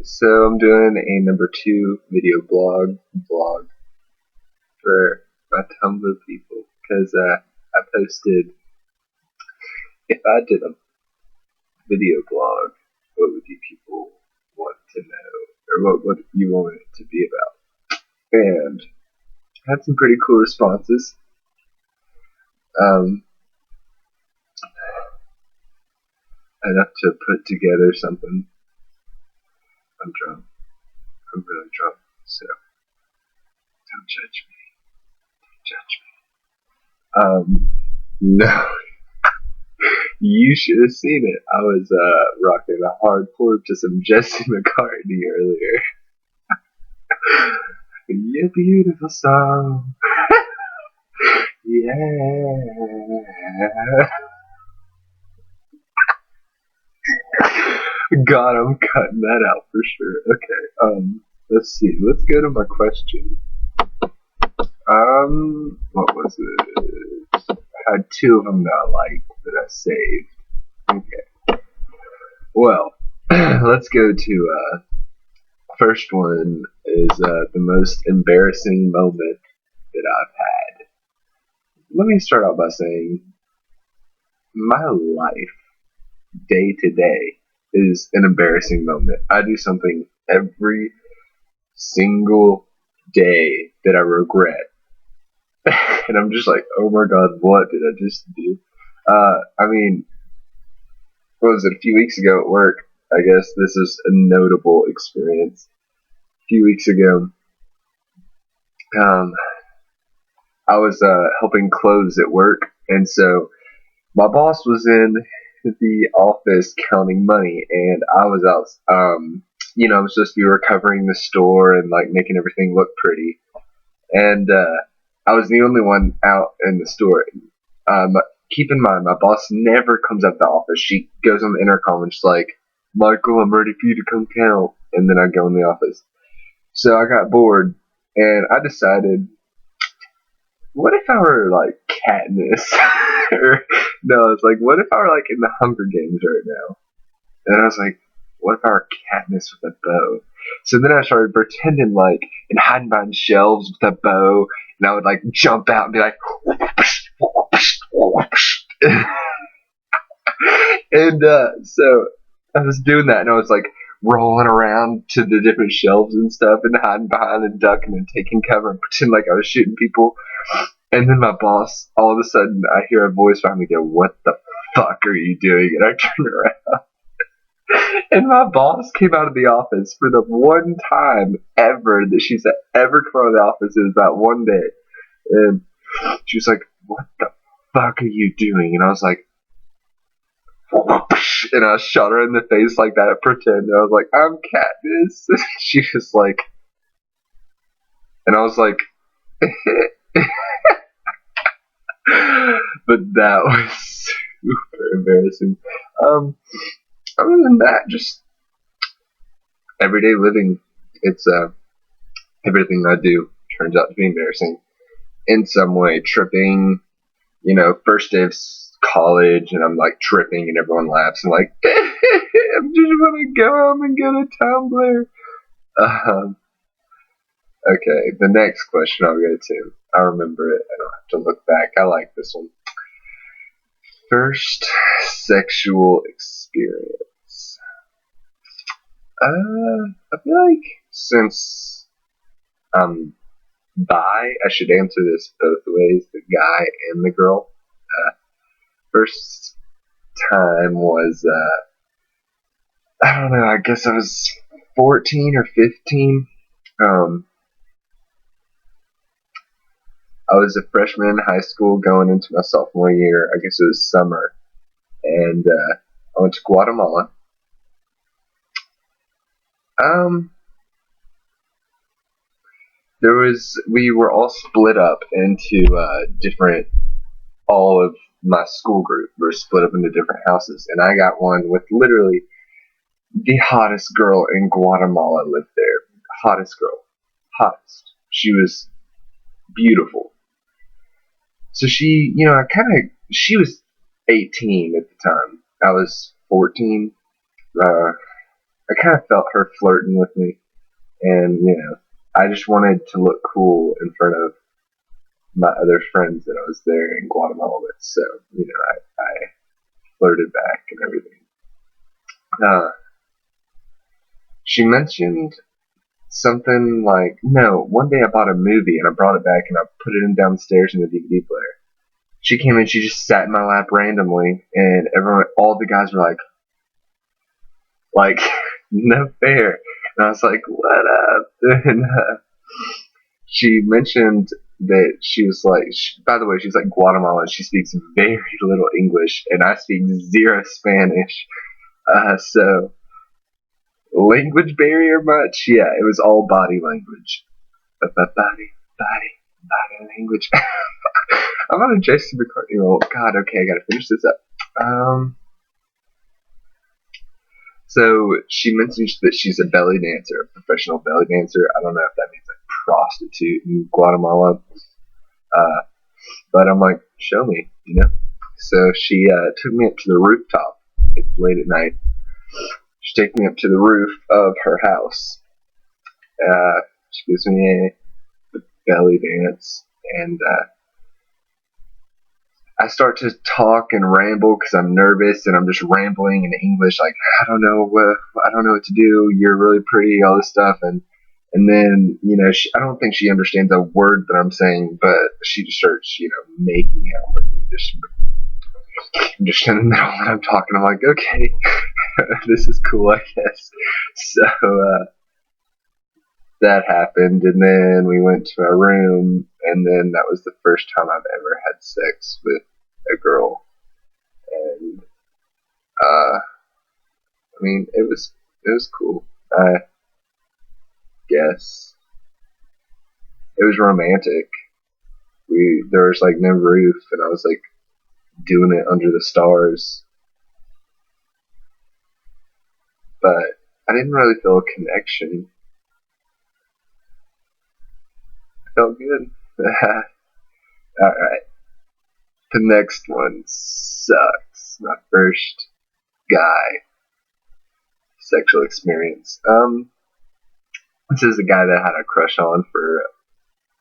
So I'm doing a number 2 video vlog for my Tumblr people because I posted, if I did a video blog, what would you people want to know, or what would you want it to be about? And I had some pretty cool responses. Enough to put together something. I'm drunk. I'm really drunk, so don't judge me. No. You should have seen it. I was rocking a hardcore to some Jesse McCartney earlier. You beautiful song. Yeah. God, I'm cutting that out for sure. Okay, let's see. Let's go to my question. What was it? I had 2 of them that I liked that I saved. Okay. Well, let's go to, first one is, the most embarrassing moment that I've had. Let me start out by saying, my life, day to day, is an embarrassing moment. I do something every single day that I regret. And I'm just like, oh my god, what did I just do? I mean, what was it, a few weeks ago at work? I guess this is a notable experience. A few weeks ago, I was helping close at work, and so my boss was in the office counting money, and I was out. I was supposed to be recovering the store and like making everything look pretty, and I was the only one out in the store. Keep in mind, my boss never comes out the office. She goes on the intercom and she's like, "Michael, I'm ready for you to come count," and then I go in the office. So I got bored, and I decided, what if I were like Katniss? Or no, it's like, what if I were like in the Hunger Games right now? And I was like, what if I were Katniss with a bow? So then I started pretending like and hiding behind shelves with a bow, and I would like jump out and be like, and so I was doing that, and I was like rolling around to the different shelves and stuff, and hiding behind and ducking and taking cover and pretending like I was shooting people. And then my boss, all of a sudden, I hear a voice behind me go, "What the fuck are you doing?" And I turn around, and my boss came out of the office for the one time ever that she's ever come out of the office. It was that one day, and she was like, "What the fuck are you doing?" And I was like, and I shot her in the face like that at pretend. And I was like, "I'm Katniss." She was like, and I was like, but that was super embarrassing. Other than that, just everyday living. It's everything I do turns out to be embarrassing in some way. Tripping, first day of college, and I'm like tripping, and everyone laughs. I'm like, I just want to go home and go to Tumblr. Okay, the next question I'll go to. I remember it. I don't have to look back. I like this one. First sexual experience. I feel like since I'm bi, I should answer this both ways, the guy and the girl. First time was, I don't know, I guess I was 14 or 15. I was a freshman in high school going into my sophomore year. I guess it was summer. And I went to Guatemala. We were all split up into all of my school group were split up into different houses. And I got one with literally the hottest girl in Guatemala lived there. Hottest girl. Hottest. She was beautiful. So she, she was 18 at the time. I was 14. I kind of felt her flirting with me, and I just wanted to look cool in front of my other friends that I was there in Guatemala with. So I flirted back and everything. Uh, she mentioned something like, no, one day I bought a movie and I brought it back and I put it in downstairs in the DVD player. She came in, she just sat in my lap randomly, and everyone, all the guys were like, no fair. And I was like, what up? And she mentioned that she was like, by the way, she's like Guatemalan. She speaks very little English, and I speak zero Spanish. So language barrier much? Yeah, it was all body language. Body language. I'm on a Jason McCartney roll. God, okay, I gotta finish this up. So she mentions that she's a belly dancer, a professional belly dancer. I don't know if that means like prostitute in Guatemala. But I'm like, show me. So she took me up to the rooftop. It's late at night. She takes me up to the roof of her house. She gives me a belly dance, and I start to talk and ramble because I'm nervous, and I'm just rambling in English, like I don't know what to do. You're really pretty, all this stuff, and then I don't think she understands a word that I'm saying, but she just starts making out with me, just in the middle when I'm talking. I'm like, okay, this is cool, I guess. So that happened, and then we went to our room, and then that was the first time I've ever had sex with a girl, and I mean, it was cool, I guess. It was romantic. There was like no roof, and I was like doing it under the stars, but I didn't really feel a connection. I felt good. Alright, the next one sucks. My first guy sexual experience. This is a guy that I had a crush on for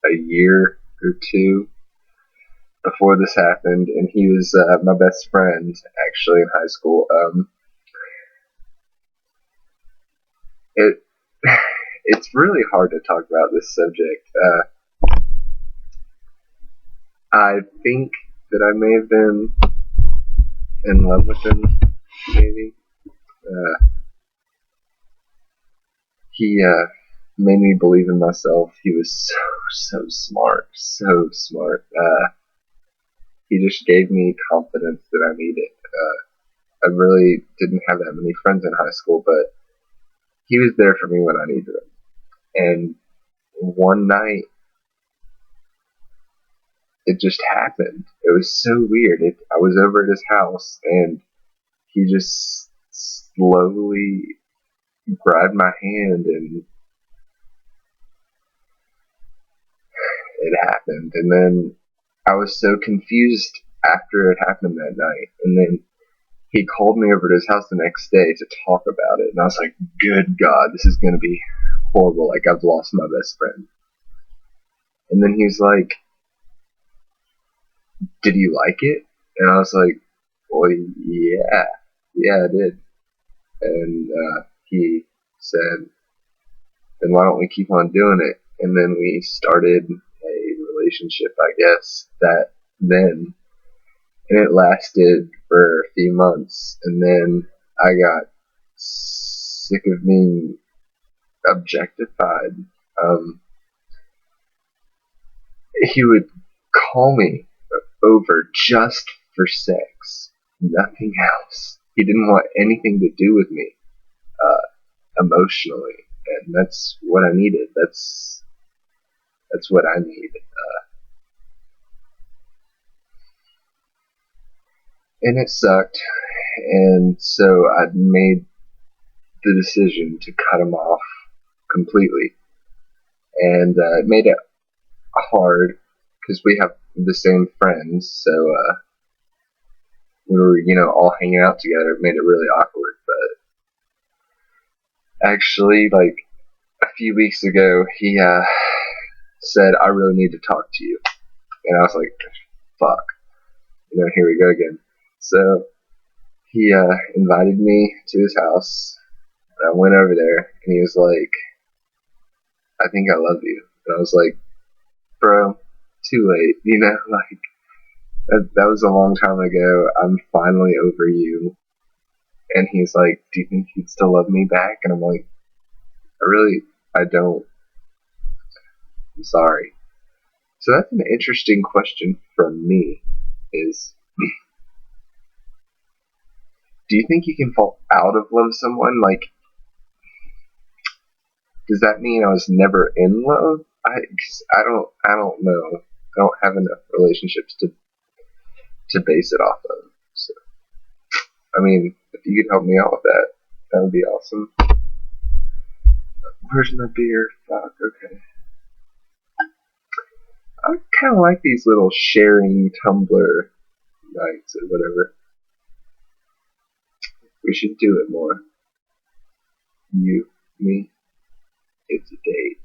a year or two before this happened, and he was my best friend actually in high school. It's really hard to talk about this subject. I think that I may have been in love with him, maybe. He made me believe in myself. He was so smart, so smart. He just gave me confidence that I needed. I really didn't have that many friends in high school, but he was there for me when I needed him. And one night, it just happened. It was so weird. I was over at his house, and he just slowly grabbed my hand, and it happened. And then I was so confused after it happened that night. And then he called me over to his house the next day to talk about it. And I was like, good God, this is going to be horrible. Like, I've lost my best friend. And then he's like, did you like it? And I was like, well, yeah, I did. And he said, then why don't we keep on doing it? And then we started a relationship, I guess, then. And it lasted for a few months. And then I got sick of being objectified. He would call me over just for sex, nothing else. He didn't want anything to do with me emotionally, and that's what I needed. That's what I need. And it sucked, and so I made the decision to cut him off completely, and it made it hard because we have the same friends, so we were all hanging out together. It made it really awkward, but Actually, like a few weeks ago, he said, "I really need to talk to you," and I was like, "Fuck," here we go again. So he invited me to his house, and I went over there, and he was like, "I think I love you," and I was like, "Bro, too late," like that was a long time ago. I'm finally over you. And he's like, "Do you think you'd still love me back?" And I'm like, I don't. I'm sorry. So that's an interesting question from me is, do you think you can fall out of love with someone? Like, does that mean I was never in love? Cause I don't know. I don't have enough relationships to base it off of. So, I mean, if you could help me out with that, that would be awesome. Where's my beer? Fuck, okay. I kind of like these little sharing Tumblr nights or whatever. We should do it more. You, me, it's a date.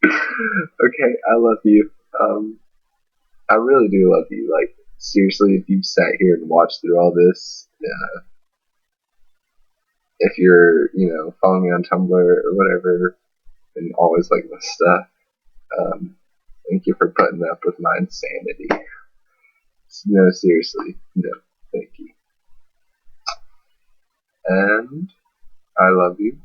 Okay, I love you. I really do love you. Like, seriously, if you've sat here and watched through all this, if you're, following me on Tumblr or whatever, and always like my stuff, thank you for putting up with my insanity. No, seriously, no, thank you. And I love you.